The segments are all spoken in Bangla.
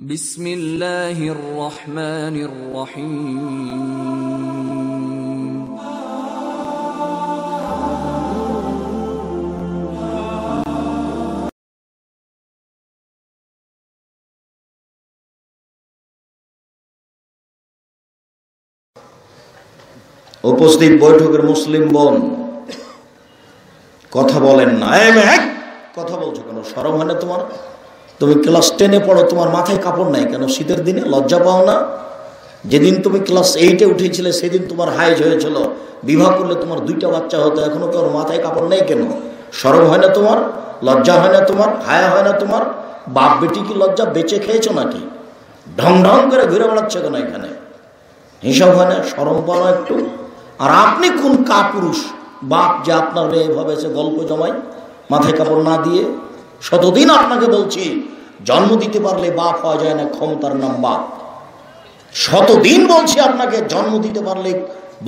বিসমিল্লাহির রহমানির রহিম। উপস্থিত বৈঠকের মুসলিম বোন, কথা বলেন না। কথা বলছো কেন? শরম হয় না তোমার? তুমি ক্লাস 10-এ পড়ো, তোমার মাথায় কাপড় নাই কেন? শীতের দিনে লজ্জা পাও না? যেদিন তুমি ক্লাস 8-এ উঠেছিলে সেদিন তোমার হাইজ হয়েছিল, বিবাহ করলে তোমার 2টা বাচ্চা হতো, এখনো তোর মাথায় কাপড় নেই কেন? শরম হয় না তোমার? লজ্জা হয় না তোমার? হায়া হয় না তোমার? বাপ বেটি কি লজ্জা বেঁচে খেয়েছো নাকি? ঢং ঢং করে ঘুরে বেড়াচ্ছে কেন এখানে? হিসাব হয় না? শরম পাও একটু? আর আপনি কোন কাপুরুষ বাপ যে আপনার মেয়ে এভাবে এসে গল্প জমাই মাথায় কাপড় না দিয়ে? শতদিন আপনাকে বলছি, জন্ম দিতে পারলে বাপ হওয়া যায় না, ক্ষমতার নাম বাপ। শতদিন বলছি আপনাকে, জন্ম দিতে পারলে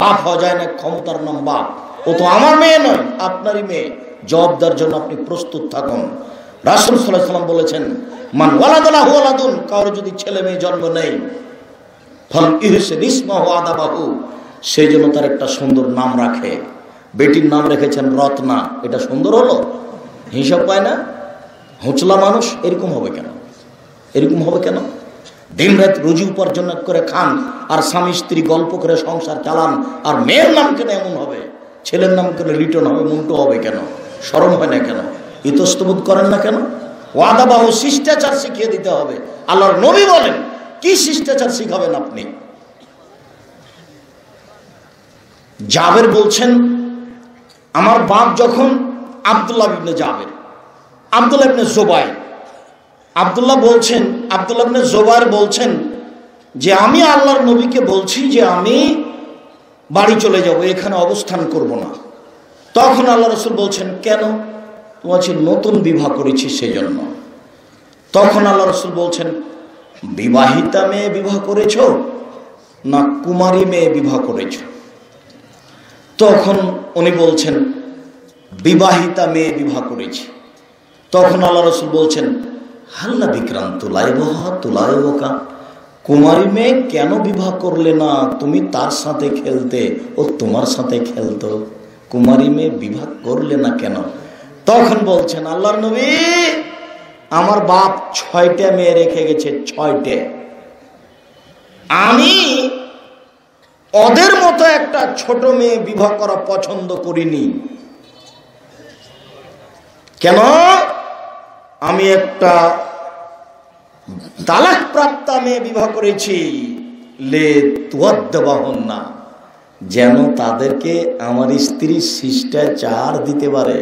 বাপ হওয়া যায় না, ক্ষমতার নাম বাপ। ও তো আমার মেয়ে নয়, আপনারই মেয়ে। জবাবদার জন্য আপনি প্রস্তুত থাকুন। রাসূল সাল্লাল্লাহু আলাইহি ওয়াসাল্লাম বলেছেন, মান ওয়ালাদাহু ওয়ালাদুন, কারো যদি ছেলে মেয়ে জন্ম নেই, ফল ইহসিন ইসমাহু আদাবাহু, সেই জন্য তার একটা সুন্দর নাম রাখে। বেটির নাম রেখেছেন রত্না, এটা সুন্দর হলো? হিসাব পায় না? হোঁচলা মানুষ এরকম হবে কেন? এরকম হবে কেন? দিন রাত রুজি উপার্জন করে খান, আর স্বামী স্ত্রী গল্প করে সংসার চালান, আর মেয়ের নাম কেন এমন হবে? ছেলের নাম কেন লিটন হবে, মুন্টু হবে কেন? শরম হয় না কেন? ইতস্তবোধ করেন না কেন? ওয়াদাবাহু, শিষ্টাচার শিখিয়ে দিতে হবে। আল্লাহর নবী বলেন, কি শিষ্টাচার শিখাবেন আপনি? জাবের বলছেন, আমার বাপ যখন আব্দুল্লাহ ইবনে জাবের, আব্দুল্লাহ ইবনে জুবাইর, আব্দুল্লাহ ইবনে জুবাইর বলছেন যে আমি আল্লাহর নবীকে বলছি যে আমি বাড়ি চলে যাব, এখানে অবস্থান করব না। তখন আল্লাহ রাসূল বলছেন, কেন? তোমার নতুন বিবাহ করেছি সেই জন্য। তখন আল্লাহ রাসূল বলছেন, বিবাহিতা মেয়ে বিবাহ করেছো না কুমারী মেয়ে বিবাহ করেছো? তখন উনি বলছেন, বিবাহিতা মেয়ে বিবাহ করেছি। তখন আল্লাহ রাসূল বলছেন, হাল্লা বিক্রাম তুলাইবকা, কুমারী মেয়ে কেন বিবাহ করলে না? তুমি তার সাথে খেলতে, ও তোমার সাথে খেলতো, কুমারী মেয়ে বিবাহ করলে না কেন? তখন বলছেন, আল্লাহর নবী, আমার বাপ 6টা মেয়ে রেখে গেছে, 6টে। আমি ওদের মতো একটা ছোট মেয়ে বিবাহ করা পছন্দ করিনি। কেন? আমি একটা তালাক প্রাপ্তা মেয়ে বিবাহ করেছি, লে তুয়াদ্দাবাহুন না, যেন তাদেরকে আমার স্ত্রী শিষ্টাচার দিতে পারে।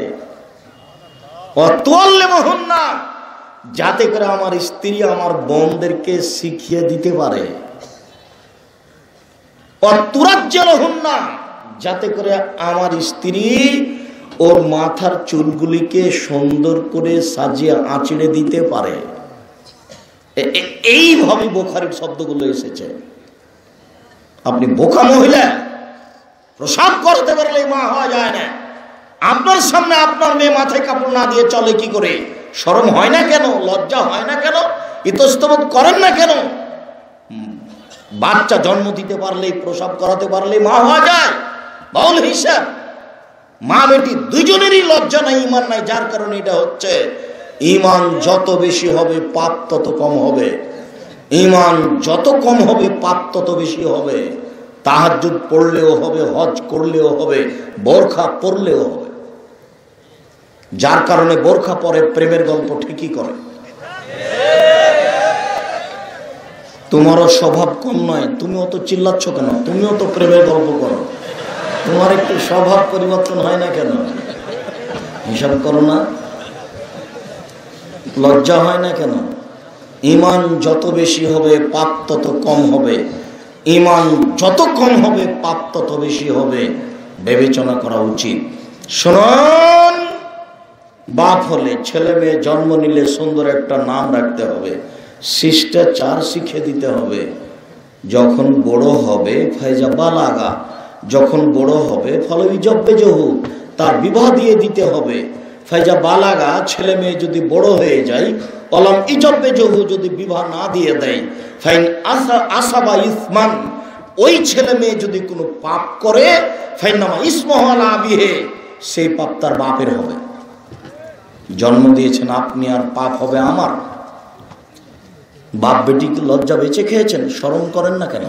অতুয়াল্লিমহুন না, যাতে করে আমার স্ত্রী আমার বোনদেরকে শিখিয়ে দিতে পারে। অতুরাজ্জালহুন না, যাতে করে আমার স্ত্রী ওর মাথার চুলগুলিকে সুন্দর করে সাজিয়ে আঁচড়ে দিতে পারে। এইভাবে বুখারীর শব্দগুলো এসেছে। আপনি বোকা মহিলা, প্রসাব করতে পারলে মা হওয়া যায় না। আপনার সামনে আপনার মেয়ে মাথায় কাপড় না দিয়ে চলে কি করে? শরম হয় না কেন? লজ্জা হয় না কেন? ইতস্তবোধ করেন না কেন? বাচ্চা জন্ম দিতে পারলেই, প্রসাব করাতে পারলেই মা হওয়া যায়? বাউল হিসাব। মা বেটি দুজনেরই লজ্জা নাই, ঈমান নাই, যার কারণে এটা হচ্ছে। ঈমান যত বেশি হবে পাপ তত কম হবে। ঈমান যত কম হবে পাপ তত বেশি হবে। তাহাজ্জুদ পড়লেও হবে, হজ করলেও হবে, বোরখা পরলেও হবে। যার কারণে বোরখা পরে প্রেমের গল্প ঠিকই করে। তোমারও স্বভাব কম নয়, তুমি অত চিল্লাচ্ছ কেন? তুমিও তো প্রেমের গল্প করো, তোমার একটু স্বভাব পরিবর্তন হয় না কেন? হিসাব করো না? লজ্জা হয় না কেন? ঈমান যত বেশি হবে পাপ তত কম হবে। ঈমান যত কম হবে পাপ তত বেশি হবে। বিবেচনা করা উচিত। শুনুন, বাপ হলে, ছেলে মেয়ে জন্ম নিলে সুন্দর একটা নাম রাখতে হবে, শিষ্টাচার শিখে দিতে হবে। যখন বড় হবে ফায়জা বালাগা, যখন বড় হবে ফলবি জব্বে জহু, তার বিবাহ দিয়ে দিতে হবে। ফাইজা বালাগা, ছেলে মেয়ে যদি বড় হয়ে যায়, অলাম ইজবে জহু, যদি বিবাহ না দিয়ে দেয়, ফাইন আসাবা ইসমান, ওই ছেলে মেয়ে যদি কোনো পাপ করে, ফাইনামা ইসমহ আলা আবিহে, সেই পাপ তার বাপের হবে। জন্ম দিয়েছেন আপনি আর পাপ হবে আমার। বাপ বেটি কি লজ্জা বেঁচে খেয়েছেন? শরম করেন না কেন?